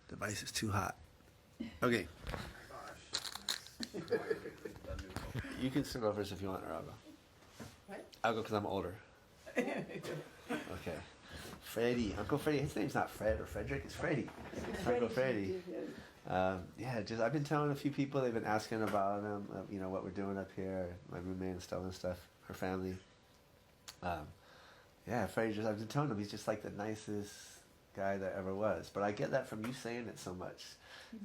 device is too hot. Okay. You can sit over if you want, or I'll go. What? I'll go because I'm older. Okay. Freddie, Uncle Freddie. His name's not Fred or Frederick. It's Freddie. It's Uncle Freddie. Yeah, just I've been telling a few people. They've been asking about him. What we're doing up here. My roommate and stuff. Her family. Yeah, Freddie. I've been telling him he's just like the nicest guy that ever was. But I get that from you saying it so much.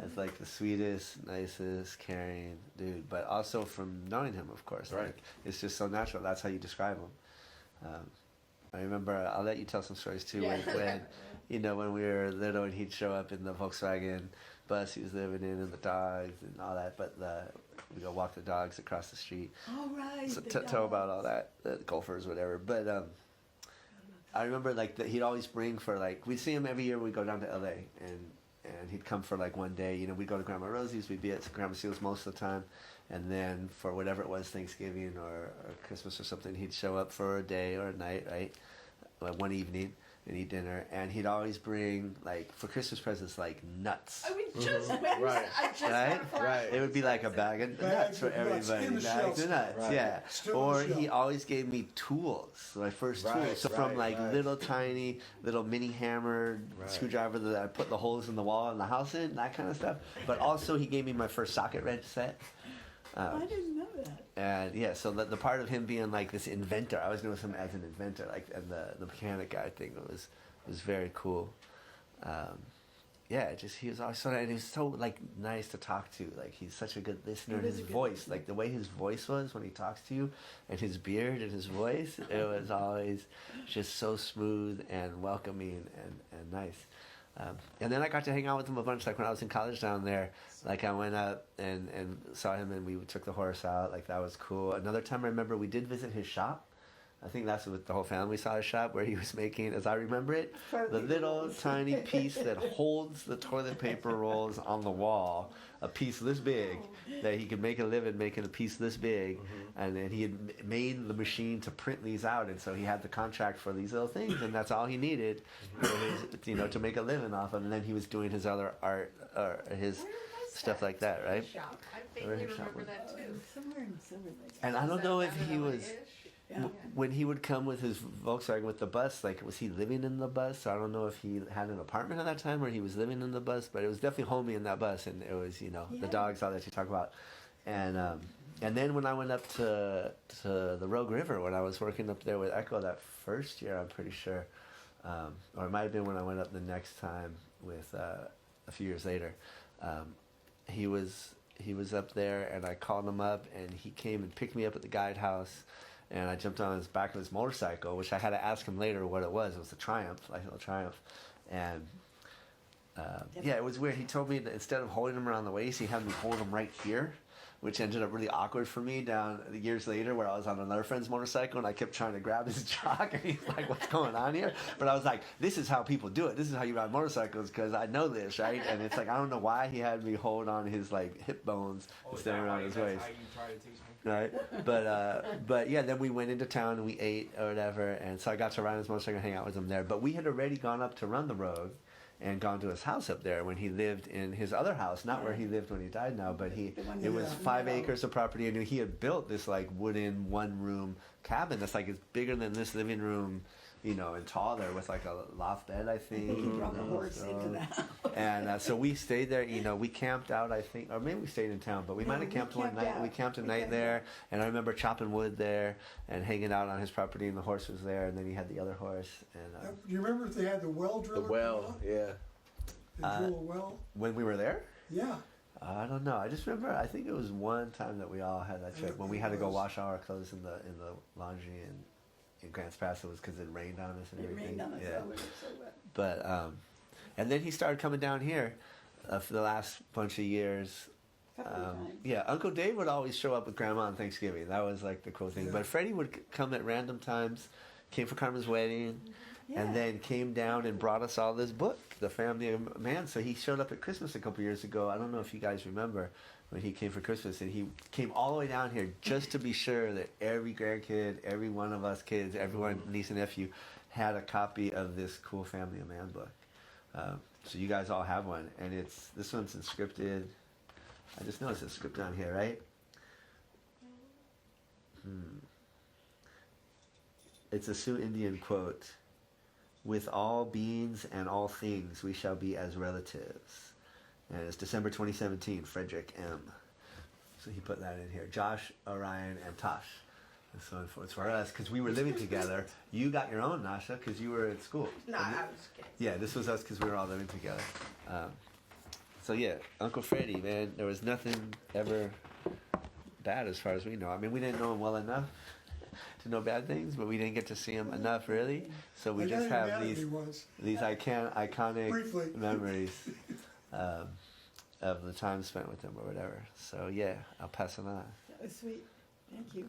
As like the sweetest, nicest, caring dude. But also from knowing him, of course. Right. Like, it's just so natural. That's how you describe him. I remember, I'll let you tell some stories too, when we were little and he'd show up in the Volkswagen bus he was living in and the dogs and all that, but we go walk the dogs across the street. Oh, right. So tell about all that, the golfers, whatever. But I remember that he'd always bring we'd see him every year when we'd go down to LA and he'd come for one day, we'd go to Grandma Rosie's, we'd be at Grandma Seal's most of the time. And then for whatever it was, Thanksgiving or Christmas or something, he'd show up for a day or a night, right? One evening and eat dinner. And he'd always bring, for Christmas presents, nuts. I mean, just Right. right. It would be like a bag of nuts for everybody. Bags of nuts, Right. yeah. Or he always gave me tools, my first tools. So from little tiny, little mini hammer, screwdriver that I put the holes in the wall in the house in, that kind of stuff. But also he gave me my first socket wrench set. I didn't know that. And yeah, so the part of him being this inventor, I always knew him as an inventor, and the mechanic guy thing was very cool. He was always and he was so nice to talk to. He's such a good listener. And his voice, the way his voice was when he talks to you, and his beard and his voice, it was always just so smooth and welcoming and nice. And then I got to hang out with him a bunch, when I was in college down there. I went up and saw him, and we took the horse out. That was cool. Another time I remember we did visit his shop. I think that's what the whole family saw, his shop, where he was making, as I remember it, the little tiny piece that holds the toilet paper rolls on the wall, a piece this big, that he could make a living making a piece this big. And then he had made the machine to print these out, and so he had the contract for these little things, and that's all he needed to make a living off of. And then he was doing his other art, or his stuff like that, right? Shop. I vaguely remember that too. Somewhere in Silver Lake. And I don't know if he was... Yeah. When he would come with his Volkswagen with the bus, was he living in the bus? I don't know if he had an apartment at that time or he was living in the bus, but it was definitely homey in that bus, and it was, the dogs, all that you talk about. And then when I went up to the Rogue River, when I was working up there with Echo that first year, I'm pretty sure, or it might have been when I went up the next time with a few years later, he was up there, and I called him up, and he came and picked me up at the guide house. And I jumped on his back of his motorcycle, which I had to ask him later what it was. It was a Triumph, a little Triumph. And it was weird. He told me that instead of holding him around the waist, he had me hold him right here, which ended up really awkward for me down years later, where I was on another friend's motorcycle and I kept trying to grab his jock, and he's like, "What's going on here?" But I was like, "This is how people do it. This is how you ride motorcycles, because I know this, right?" And it's I don't know why he had me hold on his hip bones instead of around his waist. How you try to teach me? Right, but yeah, then we went into town and we ate or whatever, and so I got to ride his motorcycle and hang out with him there. But we had already gone up to run the road and gone to his house up there when he lived in his other house, not where he lived when he died now, but it was 5 acres of property, and he had built this wooden 1-room cabin that's it's bigger than this living room, and taller, with a loft bed, I think. He brought the horse into the house. And so we stayed there, we camped out, I think, or maybe we stayed in town, but we might have camped one night. We camped a night there, and I remember chopping wood there and hanging out on his property, and the horse was there, and then he had the other horse. And Do you remember if they had the well The driller? well, yeah. They drill a well? when we were there? Yeah. I don't know. I just remember, I think it was one time that we all had that trip when we had to go wash all our clothes in the laundry in Grants Pass. It was because it rained on us and It everything. rained on us. Yeah. So we were so wet. But and then he started coming down here for the last bunch of years. Couple of times. Yeah, Uncle Dave would always show up with Grandma on Thanksgiving. That was the cool thing. Yeah. But Freddie would come at random times. Came for Carmen's wedding, and Yeah. then came down and brought us all this book, The Family of Man. So he showed up at Christmas a couple years ago. I don't know if you guys remember when he came for Christmas, and he came all the way down here just to be sure that every grandkid, every one of us kids, everyone, niece and nephew, had a copy of this cool Family of Man book. So you guys all have one, and this one's inscripted. I just noticed it's scripted on here, right? It's a Sioux Indian quote. With all beings and all things, we shall be as relatives. And it's December 2017, Frederick M. So he put that in here. Josh, Orion, and Tosh. And so it's for us, because we were living together. You got your own, Nasha, because you were at school. No, I was kidding. Yeah, this was us because we were all living together. So yeah, Uncle Freddy, man, there was nothing ever bad as far as we know. I mean, we didn't know him well enough to know bad things, but we didn't get to see him enough, really. So we just have these iconic Briefly. memories of the time spent with him or whatever. So yeah, I'll pass it on. That was sweet. Thank you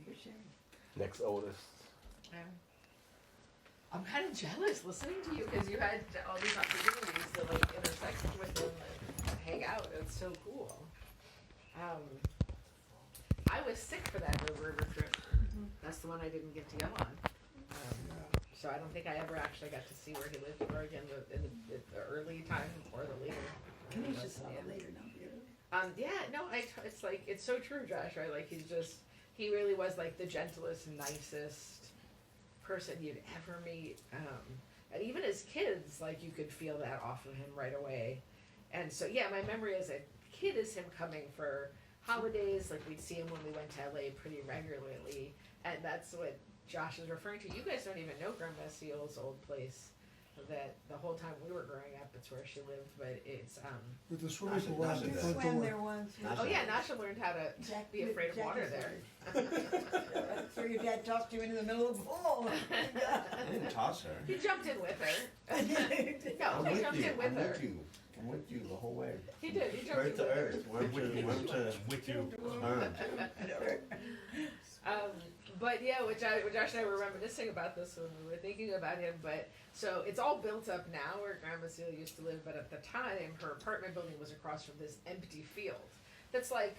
for sharing. Next oldest. I'm kind of jealous listening to you because you had all these opportunities to like intersect with them and hang out. It's so cool. I was sick for that river trip. That's the one I didn't get to go on. So I don't think I ever actually got to see where he lived in Oregon in the early time or the later. Kanisha saw it later, not the early. Yeah, no, it's like, it's so true, Josh, right? Like he really was like the gentlest, nicest person you'd ever meet. And even as kids, like you could feel that off of him right away. And so, yeah, my memory as a kid is him coming for holidays. Like we'd see him when we went to LA pretty regularly. And that's what Josh is referring to. You guys don't even know Grandma Seal's old place. That the whole time we were growing up, it's where she lived, but it's With the swimming pool Nasha out the does. front Swam door. there once. oh yeah, Nasha learned how to be afraid of water there. So your dad tossed you into the middle of the pool. I didn't toss her. He jumped in with her. No, he jumped in with her. I'm with you the whole way. He did. He jumped in with her. With you. But yeah, Josh and I were reminiscing about this when we were thinking about him. But so it's all built up now where Grandma Seal used to live. But at the time, her apartment building was across from this empty field. That's like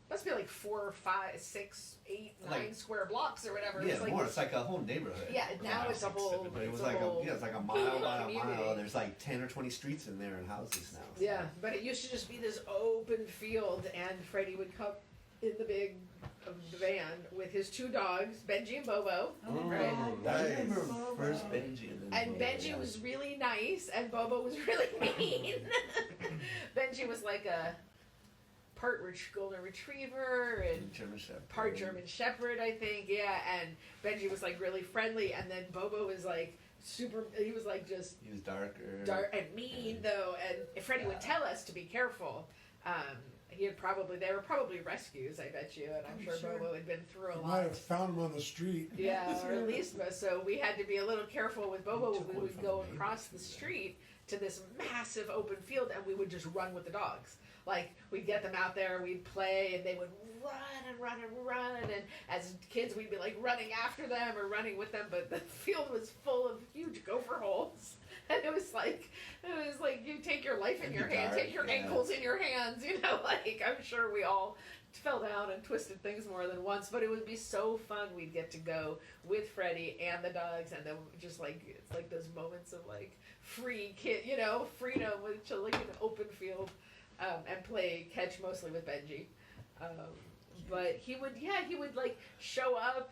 must be like 4, 5, 6, 8, 9 square blocks or whatever. Yeah, it's like more. It's like a whole neighborhood. Yeah, now it's a whole. But it was it's like whole it's like a mile by a community. mile. There's like 10 or 20 streets in there and houses now. So. Yeah, but it used to just be this open field, and Freddy would come in the big van with his 2 dogs, Benji and Bobo. Right? I remember first Benji. And Benji was really nice, and Bobo was really mean. Benji was like a part golden retriever and part German Shepherd, I think. Yeah, and Benji was like really friendly, and then Bobo was like super. He was like just. He was darker. Dark and mean though, and Freddy would tell us to be careful. They were probably rescues, I bet you, and I'm sure Bobo had been through a You lot. might have found him on the street. Yeah, or at least so we had to be a little careful with Bobo when we would go across the street to this massive open field, and we would just run with the dogs. Like, we'd get them out there, we'd play, and they would run, and as kids we'd be like running after them or running with them, but the field was full of huge gopher holes. And it was like you take your life in your hand, take your ankles in your hands, like I'm sure we all fell down and twisted things more than once, but it would be so fun. We'd get to go with Freddy and the dogs, and then just like, it's like those moments of like free freedom with like an open field, and play catch mostly with Benji. But he would like show up.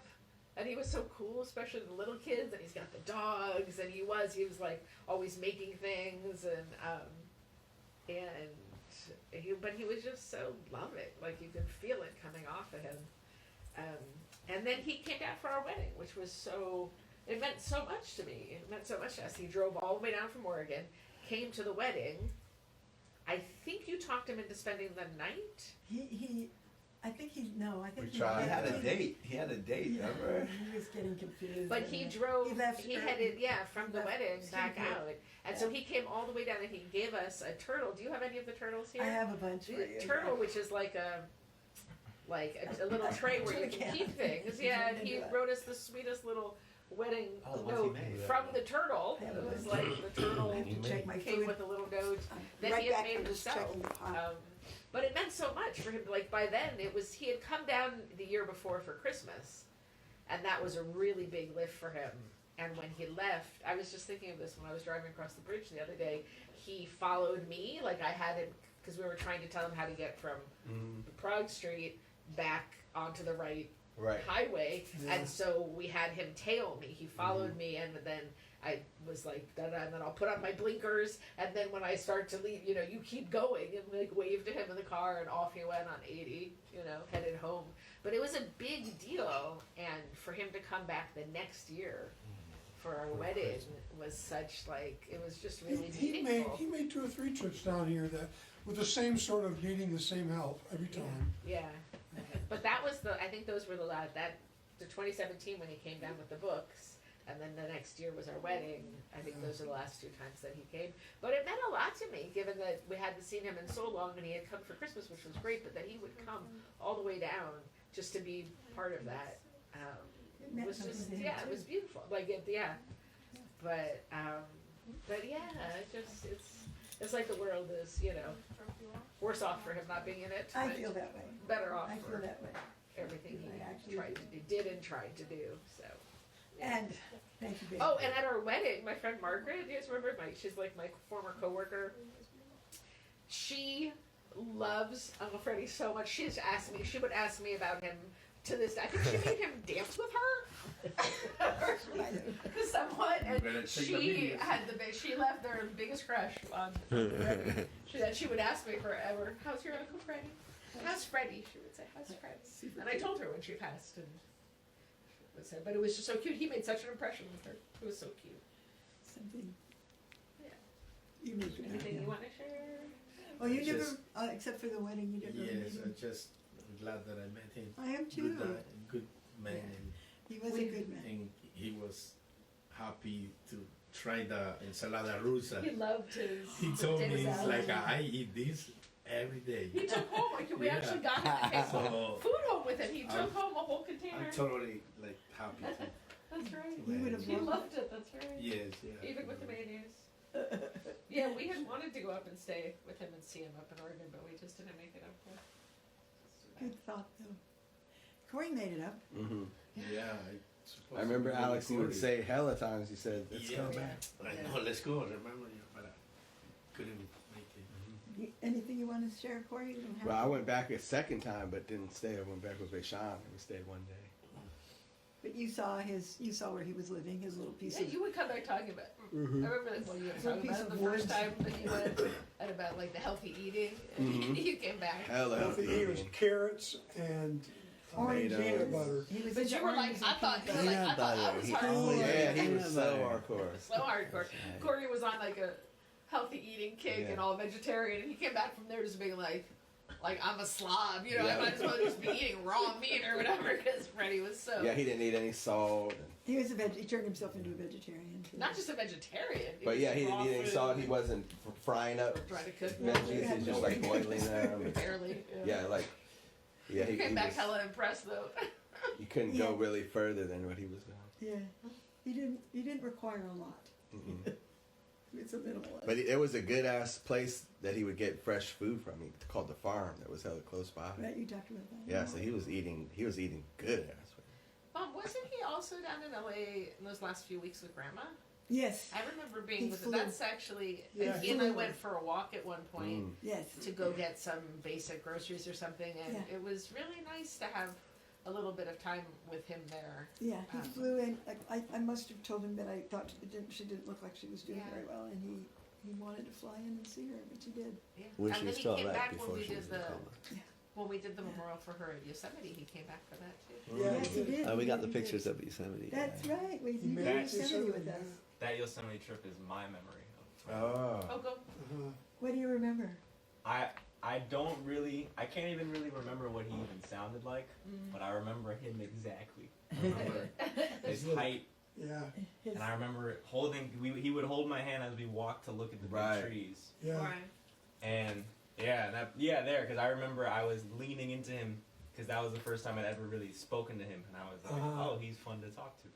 And he was so cool, especially the little kids, and he's got the dogs, and he was like always making things, but he was just so loving, like you could feel it coming off of him. And then he came down for our wedding, which was it meant so much to me. It meant so much to us. He drove all the way down from Oregon, came to the wedding. I think you talked him into spending the night. I think he He had a date. Remember? He was getting confused. But he drove, he headed, from the left wedding back Steve out. And so he came all the way down and he gave us a turtle. Do you have any of the turtles here? I have a bunch. Turtle, which is like a little tray where you can keep things. Yeah, and he wrote us the sweetest little wedding note from the turtle. It was like the turtle came with a little note that he had made himself. But it meant so much for him. Like by then, he had come down the year before for Christmas, and that was a really big lift for him. And when he left, I was just thinking of this when I was driving across the bridge the other day. He followed me, like I had him, because we were trying to tell him how to get from Prague Street back onto the right highway, and so we had him tail me. He followed me, and then I was like, da da, and then I'll put on my blinkers, and then when I start to leave, you know, you keep going, and like wave to him in the car, and off he went on 80, you know, headed home. But it was a big deal, and for him to come back the next year for our wedding was such, like, it was just really meaningful. He made 2 or 3 trips down here that with the same sort of needing the same help every time. Yeah. But that was I think those were the 2017 when he came down with the books, and then the next year was our wedding. I think those are the last 2 times that he came. But it meant a lot to me, given that we hadn't seen him in so long, and he had come for Christmas, which was great, but that he would come all the way down just to be part of that. It was just, it was beautiful. Like, but yeah, it's like the world is, you know, worse off for him not being in it. I feel that way. Better off I feel for that way. everything he I actually did and tried to do. So. And thank you, baby. Oh, and at our wedding, my friend Margaret, you guys remember? She's like my former coworker. She loves Uncle Freddy so much. She would ask me about him to this day. I think she made him dance with her. Somewhat. And she left their biggest crush on Freddy. She would ask me forever, how's your Uncle Freddy? How's Freddy? She would say, how's Freddy? And I told her when she passed. But it was just so cute. He made such an impression with her. It was so cute. Something. Yeah. You make me Anything you want to share? Oh, you Just- never, except for the wedding, you never Yes, meet I'm him. just glad that I met him. I am too. Good man, He was a good man. and he was happy to try the ensalada rusa. He loved his. He told me, potato it's salad. like, I eat this every day. He took home. We Yeah. actually got him to take So food home with him. He took I'm- home a whole container. I'm totally like happy to. That's right. You would have He loved loved it. That's right. Yes, yeah. Even with the mayonnaise. Yeah, we had wanted to go up and stay with him and see him up in Oregon, but we just didn't make it up there. Good thought, though. Corey made it up. Mm-hmm. Yeah, I remember supposed to be Alex, he would recorded. say hella times, he said, let's Yeah, go back. I know, let's go. Remember, but I couldn't make it. Anything you want to share, Corey? You don't have Well, I to. went back a second time, but didn't stay. I went back with Rayshawn, and we stayed one day. But you saw where he was living, his little piece Yeah, of. you would come back talking about. Mm-hmm. I remember that when you were Little talking piece about it of the first wood. time that you went and about like the healthy eating. Mhm. You came back. Hella Healthy healthy. eating was carrots and Orange tomatoes. peanut butter. He was But into you were like, oranges I and thought, peanut you were like, butter. I thought I was He- hardcore. Oh, yeah, he Peanut was so butter. hardcore. So hardcore. Corey was on like a healthy eating kick Yeah. and all vegetarian, and he came back from there just being like I'm a slob, you know, Yeah. I might as well just be eating raw meat or whatever, because Freddy was so. Yeah, he didn't eat any salt. And, He was he turned himself into a vegetarian. Too. Not just a vegetarian. but yeah, he was didn't eat any raw salt. He food, wasn't frying up trying to cook veggies. He's just like boiling them. barely. Yeah, like, yeah, He came back was, hella impressed though. you couldn't go Yeah. really further than what he was doing. Yeah, he didn't require a lot. Mm-mm. It's a minimalist. But it was a good ass place that he would get fresh food from. He called the farm that was hella close by. Right, you talked about that. Yeah, so he was eating good ass. Wasn't he also down in LA in those last few weeks with Grandma? Yes, I remember He being with flew. That's actually, Yeah, he and I flew. went for a walk at one point. yes. To go get some basic groceries or something, and Yeah. it was really nice to have a little bit of time with him there. Yeah, he Um, flew in. I must have told him that I thought she didn't look like she was doing Yeah. very well, and he wanted to fly in and see her, but she did. Yeah. When and she then was he still came right back before when we she did was in the coma. when we did the memorial for her at Yosemite. He came back for that too. Yeah, Yes, he did. We got the He did. pictures of Yosemite. That's right. We He you made did it to Yosemite with Yosemite, us. That Yosemite trip is my memory of Oh. Oh, go. Uh-huh. What do you remember? I don't really, I can't even really remember what he even sounded like, but I remember him exactly. I remember his height, Yeah, His, and I remember he would hold my hand as we walked to look at the Right. big trees. yeah. Right. And there, because I remember I was leaning into him, because that was the first time I'd ever really spoken to him, and I was like, Uh-huh. oh, he's fun to talk to.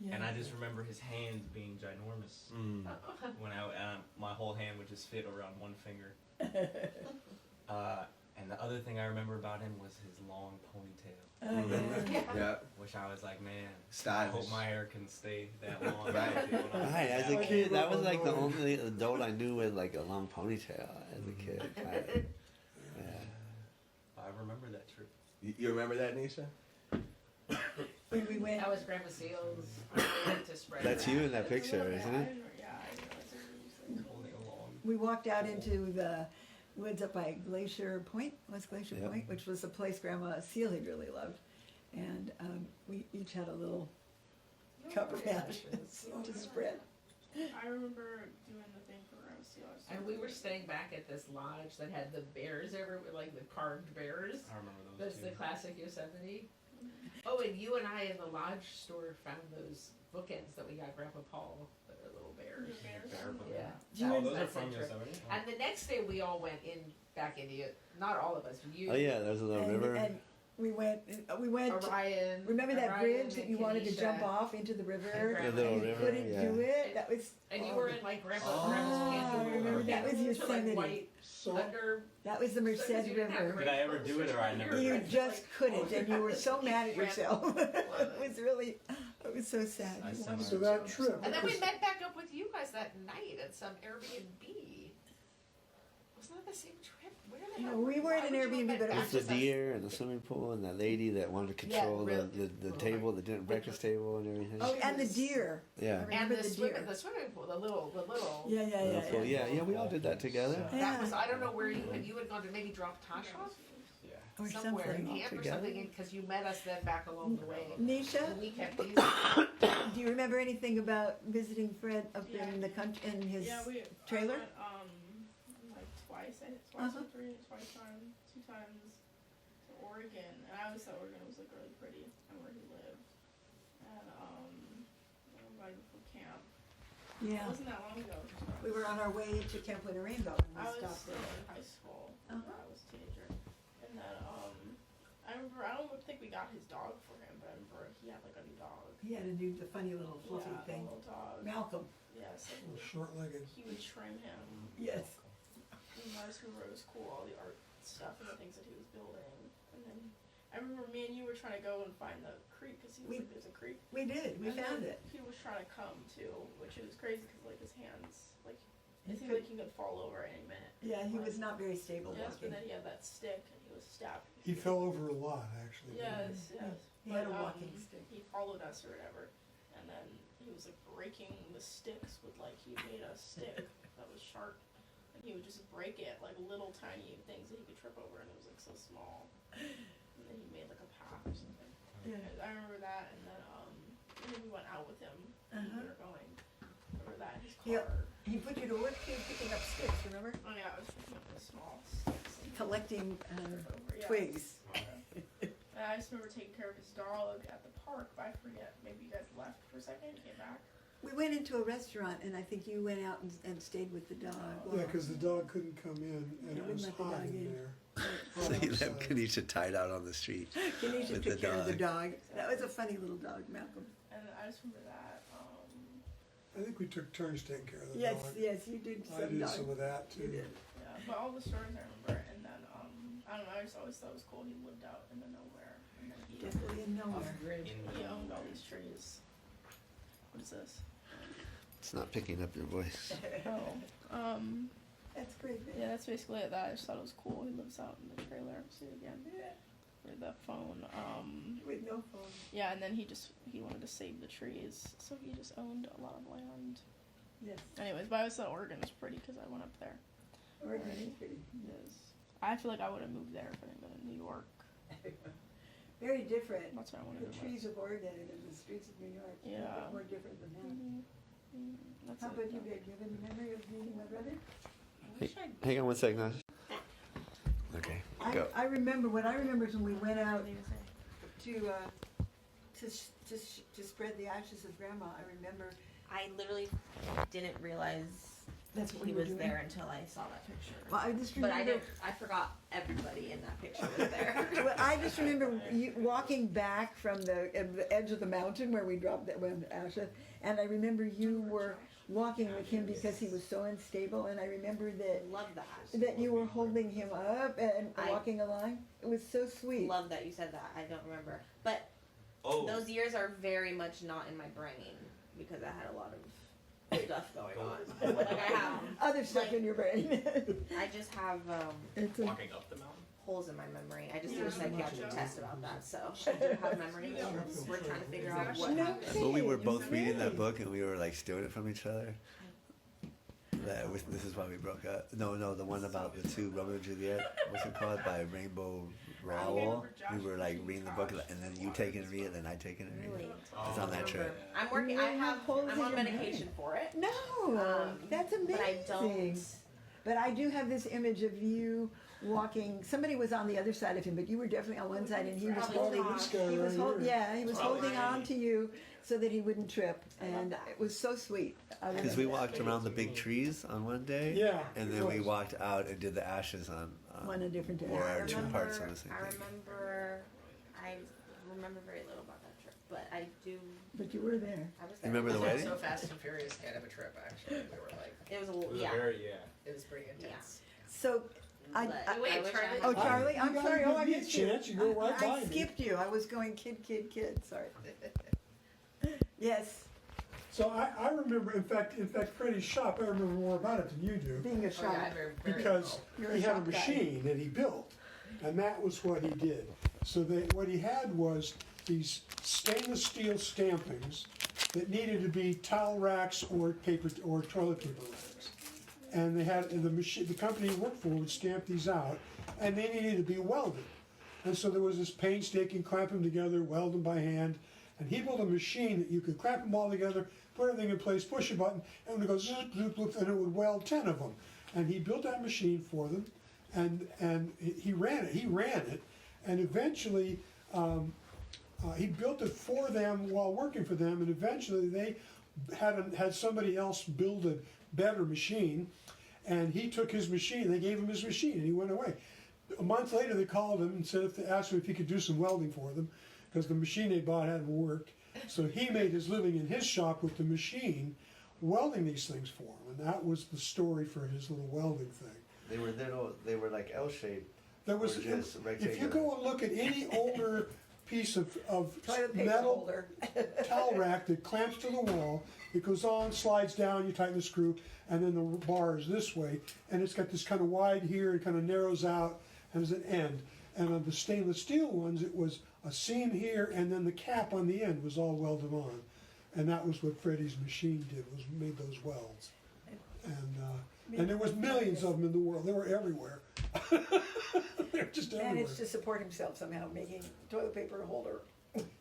yeah. And I just remember his hands being ginormous. Mm. When my whole hand would just fit around one finger. And the other thing I remember about him was his long ponytail. Yeah. Which I was like, man, I Stylish. hope my hair can stay that long. Right. Right, as a kid, that was like the only adult I knew with like a long ponytail as a kid. Yeah. I remember that trip. You remember that, Nisha? When we went, That was Grandma Seals. To spread That's it you out. in that picture, isn't it? Yeah, I didn't realize Holding a long. we walked out into the woods up by Glacier Point, West Glacier Yep. Point, which was a place Grandma Seal had really loved. And we each had a little cup of ashes to spread. I remember doing the thing for Grandma Seal. And we were staying back at this lodge that had the bears everywhere, like the carved bears. I remember those That's two. the classic Yosemite. Oh, and you and I in the lodge store found those bookends that we got Grandpa Paul, that are little bears. Bear book. Yeah. Do you Oh, and- those are That's from interesting. Yosemite? And the next day we all went in back into it. Not all of us, but you, Oh yeah, there's a little river. And we went. Orion. Remember that Orion bridge that and you wanted to Kenesha. jump off into the river? And The little and you river, couldn't yeah. do it. That was. And you oh, were in like Grandpa's Oh, pantry. I remember that was To, like, Yosemite. white So, under. That was the Merced because you didn't have River. Did I ever do it or I never You did? just couldn't, and you were so mad at yourself. It was really, it was so sad. I You saw wanted so to- that trip, And then we because- met back up with you guys that night at some Airbnb. Wasn't that the same trip? Where the No, hell? we were at why an would you Airbnb, invite but it back was With the with us? deer and the swimming pool and that lady that wanted to Yeah, control really. the table, the dinner, breakfast table and everything. Oh, and the deer. Yeah. I And remember the, the deer. swimming pool, the little. Yeah, yeah, The yeah. pool. yeah. Yeah, we all did that together. Yeah. That was, I don't know where you had gone to maybe drop Tosh off Yeah. Or somewhere in something. camp or Together? something, because you met us then back along the way. Nisha, And we kept these. do you remember anything about visiting Fred up in the country, in his Yeah, we trailer? I went, like twice, I think twice Uh-huh. or two times to Oregon, and I always thought Oregon was like really pretty and where he lived. And right before camp. It Yeah. wasn't that long ago. We were on our way to Camp Winter Rainbow and I we was stopped still there. in high school. Uh-huh. I was a teenager, and then I remember I don't think we got his dog for him, but I remember he had like a new dog. He had a new, the funny little fluffy Yeah, thing. a little dog. Malcolm. Yes. little short-legged. He would trim him. Yes. And I just remember it was cool, all the art stuff and the things that he was building. And then I remember me and you were trying to go and find the creek because he was like, there's a creek. We did. We And found then it. He was trying to come too, which was crazy because like his hands, like He it seemed like he could fall over any minute. Yeah, he was not very stable Yes, walking. but then he had that stick and he was stabbed. He fell over a lot, actually. Yes, yes. He had a But, walking stick. He followed us or whatever, and then he was like breaking the sticks with like he made a stick that was sharp, and he would just break it like little tiny things that he could trip over, and it was like so small. And then he made like a path or something. Yeah. I remember that, and then we went out with him. When Uh-huh. we were going. Remember that in his Yeah. car. He put you to work too, picking up sticks, remember? Oh yeah, I was picking up the small sticks. And Collecting trip over, yeah. twigs. And I just remember taking care of his dog at the park, but I forget. Maybe you guys left for a second, came back. We went into a restaurant and I think you went out and stayed with the dog. Yeah, because the dog couldn't come in, and You it was wouldn't let the hot dog in in. there. So Hot you left outside. Kanisha tied out on the street. Kenesha With took the care of the dog. dog. That was a funny little dog, Malcolm. And I just remember that. I think we took turns taking care of the Yes, dog. yes, you did I some did dog. some of that You too. did. Yeah, but all the stories I remember, and then I don't know. I just always thought it was cool. He lived out in the nowhere, and then Definitely in nowhere. he owned all these trees. What is this? It's not picking up your voice. Oh, That's great. yeah, that's basically it. That I just thought it was cool. He lives out in the trailer. See it again. For the phone. With no phone. Yeah, and then he wanted to save the trees, so he just owned a lot of land. Yes. Anyways, but I always thought Oregon was pretty because I went up there. Oregon is pretty. Yes. I feel like I would have moved there if I didn't go to New York. Very different. That's what I wanted The to trees of Oregon and the streets of New York. Yeah. A bit more different than that. That's How it. about you, babe? Do you have any memory of meeting my brother? Hang on one second. Nash. Okay, go. I remember, what I remember is when we went out to spread the ashes of Grandma. I remember. I literally didn't realize That's what he we were was doing. there until I saw that picture. Well, I just But remember. I forgot everybody in that picture was there. Well, I just remember you walking back from the edge of the mountain where we dropped that one ashes, and I remember you were walking with him because he was so unstable, and I remember Love that. that you were holding him up and I- walking along. It was so sweet. Love that you said that. I don't remember, but Oh, those years are very much not in my brain because I had a lot of stuff going on. Like I have, Other stuff like- in your brain. I just have It's a, walking up the mountain. holes in my memory. I just did a psychiatric test about that, so I do have memory issues. We're trying to figure out what No happened. Well, we were Hey, both reading that hey. book and we were like stealing it from each other. This is why we broke up. No, the one about the two Romeo and Juliet. What's it called? By Rainbow Rowell. We were like reading the book and then you take it and read it, then I take it and read Really? it. It's on that trip. I'm working. You I have have. holes I'm in on your medication for it. no, that's amazing. But I don't. But I do have this image of you walking. Somebody was on the other side of him, but you were definitely on one side, and he was Probably holding. Josh. This guy He was right holding. here. Yeah, he was holding on to you so that he wouldn't trip, I love and that. it was so sweet. I Because we remember walked around the big trees on one day. Yeah. And then we walked out and did the ashes on. one a different day. Or I two remember. parts of the same I thing. remember very little about that trip, but I do. But you were there. I was there. Remember the It was wedding? so fast and furious kind of a trip, actually. We were like, It was a It little. was Yeah. it was pretty intense. So, I. But I Wait, I wish I Charlie- had- oh, Charlie, I'm You gotta sorry. give Oh, I me a missed you. chance, you go right by I me. skipped you. I was going kid. Sorry. Yes, So I remember, in fact, Freddy's shop, I remember more about it than you do. being a Oh, shop. yeah, very Because You're he a had a shop guy. machine that he built, and that was what he did. So what he had was these stainless steel stampings that needed to be towel racks or paper or toilet paper racks. And they had the machine, the company he worked for would stamp these out, and they needed to be welded. And so there was this painstaking clamp them together, weld them by hand. And he built a machine that you could clamp them all together, put everything in place, push a button, and it would go zoop, zoop, zoop, and it would weld 10 of them. And he built that machine for them, and he ran it, and eventually he built it for them while working for them, and eventually they had somebody else build a better machine, and he took his machine. They gave him his machine, and he went away. A month later, they called him and said asked him if he could do some welding for them, because the machine they bought hadn't worked. So he made his living in his shop with the machine, welding these things for him, and that was the story for his little welding thing. They were like L-shaped. There was, Or just if you rectangular. go and look at any older piece of Toilet paper metal holder. towel rack that clamps to the wall, it goes on, slides down, you tighten the screw, and then the bar is this way, and it's got this kind of wide here, it kind of narrows out, and there's an end. And on the stainless steel ones, it was a seam here, and then the cap on the end was all welded on. And that was what Freddy's machine did, was made those welds. And there was millions of them in the world. They were everywhere. They're just everywhere. Managed to support himself somehow, making toilet paper holder.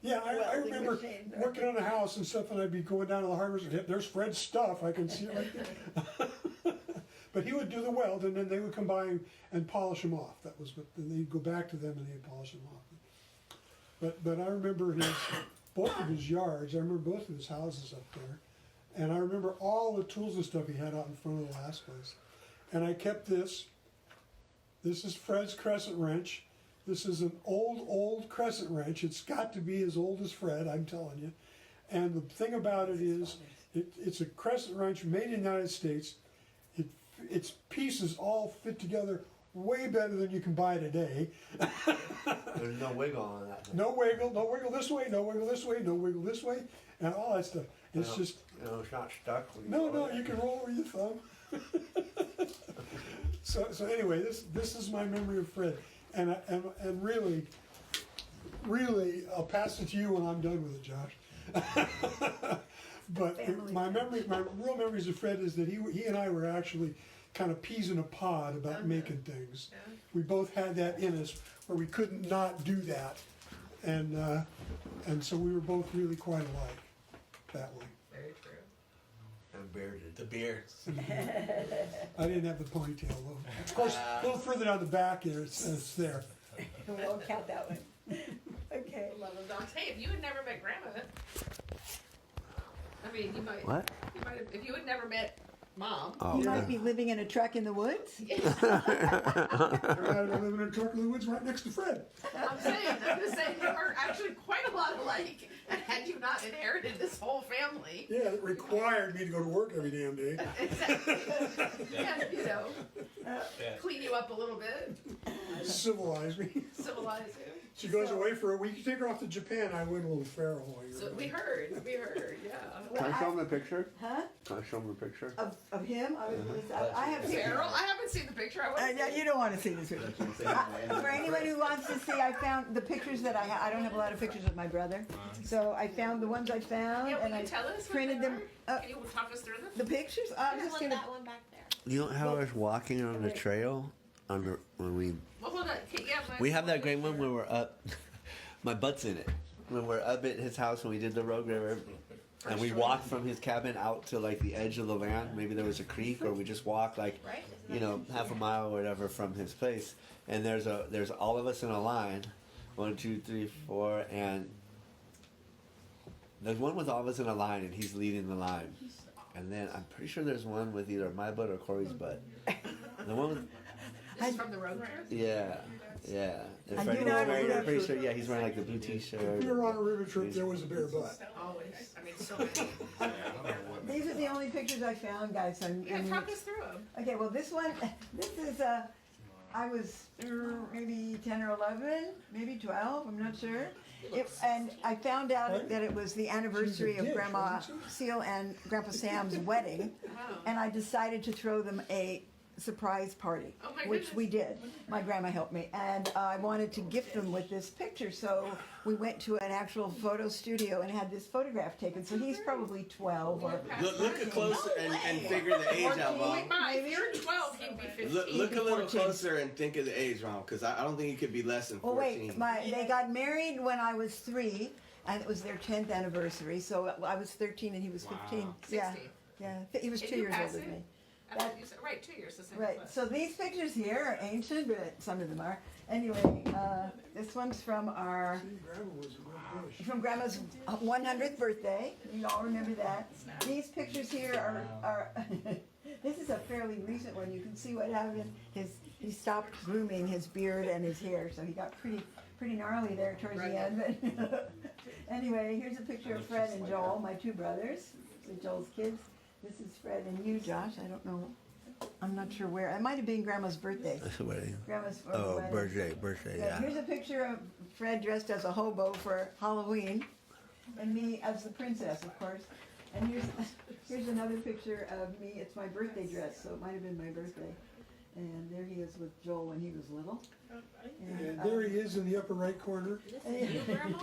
Yeah, I welding remember machine. working on a house and stuff, and I'd be going down to the hardware store. There's Fred's stuff. I can see it right there. But he would do the weld, and then they would come by and polish them off. That was what. Then they'd go back to them and they'd polish them off. But I remember both of his yards. I remember both of his houses up there, and I remember all the tools and stuff he had out in front of the last place. And I kept this. This is Fred's crescent wrench. This is an old crescent wrench. It's got to be as old as Fred, I'm telling you. And the thing about it is, it's a crescent wrench made in the United States. Its pieces all fit together way better than you can buy today. There's no wiggle on that thing. No wiggle this way, no wiggle this way, no wiggle this way, and all that stuff. It's No. just, It's not stuck. when you no, roll it. you can roll over your thumb. So anyway, this is my memory of Fred, and really, I'll pass it to you when I'm done with it, Josh. But my real memories of Fred is that he and I were actually kind of peas in a pod about making things. Yeah. We both had that in us where we couldn't not do that, and so we were both really quite alike that way. Very true. And bearded. The beard. I didn't have the ponytail though. Of course, a little further down the back here, it's there. We won't count that one. Okay. Love of dogs. Hey, if you had never met Grandma, I mean, you might. What? You might have, if you had never met Mom. Oh, You might okay. be living in a truck in the woods. I live in a truck in the woods right next to Fred. I'm just saying, you are actually quite a lot alike. And had you not inherited this whole family, Yeah, it required me to go to work every damn day. exactly. And, Yeah. clean you up a little bit, Civilized me. civilize you. She goes away for a week. You take her off to Japan, I went a little feral while you're So away. we heard, yeah. Can I show him a picture? Huh? Can I show him a picture? Of him? I have pictures. Farrell, I haven't seen the picture. I want Yeah, you don't want to see this picture. For anyone who wants to see, I found the pictures that I don't have a lot of pictures of my brother. So I found the ones I found Yeah, will and you I tell us what printed they them. are? Can you talk us through them? The pictures? I'm There's just one, gonna. that one back there. You know how I was walking on the trail when we Well, hold on. Yeah, we have that great one where we're up. My butt's in it. When we're up at his house when we did the Rogue River, and we walked from his cabin out to like the edge of the land. Maybe there was a creek, or we just walked like, half a mile or whatever from his place. And there's all of us in a line, 1, 2, 3, 4, and there's one with all of us in a line, and he's leading the line. And then I'm pretty sure there's one with either my butt or Corey's butt. The one with This is from the road trip? yeah. And I Freddy do was not wearing, remember. I'm pretty sure, yeah, he's wearing like the blue t-shirt. If we were on a river trip, there was a bare butt. Always. I mean, so many. These are the only pictures I found, guys. Yeah, talk us through them. Okay, well, this one, this is, I was maybe 10 or 11, maybe 12, I'm not sure. And I found out that it was the anniversary of Grandma Seal and Grandpa Sam's wedding, and I decided to throw them a surprise party, Oh my which goodness. we did. My grandma helped me, and I wanted to gift them with this picture, so we went to an actual photo studio and had this photograph taken. So he's probably 12 or Look a closer and figure the age out, Mom. Wait, Ma, if you're 12, he'd be 15. Look a little 14. closer and think of the age, Mom, because I don't think you could be less than Well, 14. wait, they got married when I was 3, and it was their 10th anniversary. So I was 13 and he was 15. Wow. Yeah, 16. yeah. He was Did 2 you years pass older than it? me. I thought you said, right, 2 years, the same Right. as us. So these pictures here are ancient, but some of them are. Anyway, this one's from our See, Grandma was a good bush. from Grandma's 100th birthday. You all remember that. These pictures here are this is a fairly recent one. You can see what happened. He stopped grooming his beard and his hair, so he got pretty gnarly there towards the end. But anyway, here's a picture of Fred and Joel, my 2 brothers. So Joel's kids. This is Fred and you, Josh. I don't know. I'm not sure where. It might have been Grandma's birthday. Wedding. Grandma's Oh, wedding. birthday, Yeah, yeah. here's a picture of Fred dressed as a hobo for Halloween, and me as the princess, of course. And here's another picture of me. It's my birthday dress, so it might have been my birthday. And there he is with Joel when he was little. And there he is in the upper right corner. This is you, Grandma?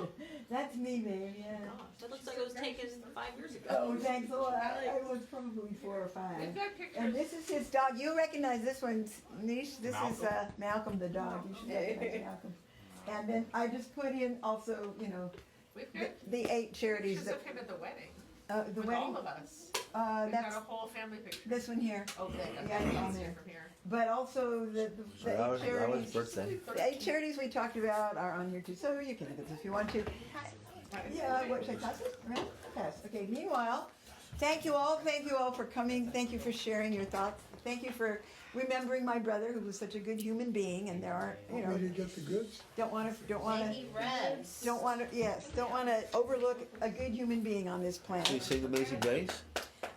That's me, babe. Yeah. Gosh, that looks like it was taken 5 years ago. Oh, thanks a lot. I was probably 4 or 5. We've got pictures. And this is his dog. You'll recognize this one's niche. This is Malcolm the dog. You should recognize Malcolm. And then I just put in also, We've got the 8 charities pictures that of him at the wedding. the With wedding. all of us. We've got That's a whole family picture. this one here. Okay, Yeah, okay. it's on See there. it from here. But also the So 8 that was charities. birthday. The 8 charities we talked about are on here too, so you can look at this if you want to. Yeah, what should I pass it? Around? Pass. Okay. Meanwhile, thank you all for coming. Thank you for sharing your thoughts. Thank you for remembering my brother, who was such a good human being. And there are, Want me to get the goods? don't want to overlook a good human being on this Can you planet. sing Amazing Grace?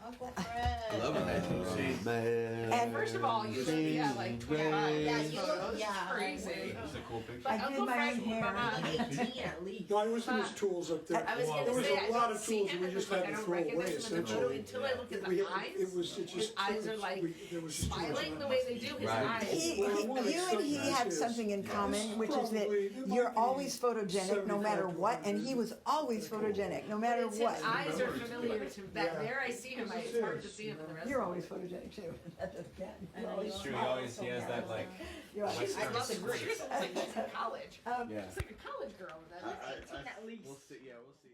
Uncle Fred. I love it. Man. And First of all, you should be at like 25 Yeah, you look- photos. yeah, Crazy. It's a cool picture. But I did Uncle my Fred, own hair. Mama, 18 at least. No, it was in his tools up there. I was There gonna was say, I a lot don't of see tools him we in just the had I to don't throw away, recognize him in the photo essentially. until I look at We, the eyes. it was it His just eyes are like there was just too much smiling on the it. way they do. His Right. eyes. You and he had something in common, which is that you're always photogenic no matter what, and he was always photogenic no matter It's what. his eyes are familiar to that. There I see him. It's hard to see him in the rest. You're of always photogenic too. That doesn't count. You're always It's true. He has that like. You're always- it. I love it. She looks like she's in college. Yeah. She's like a college girl. We'll see. Yeah, we'll see.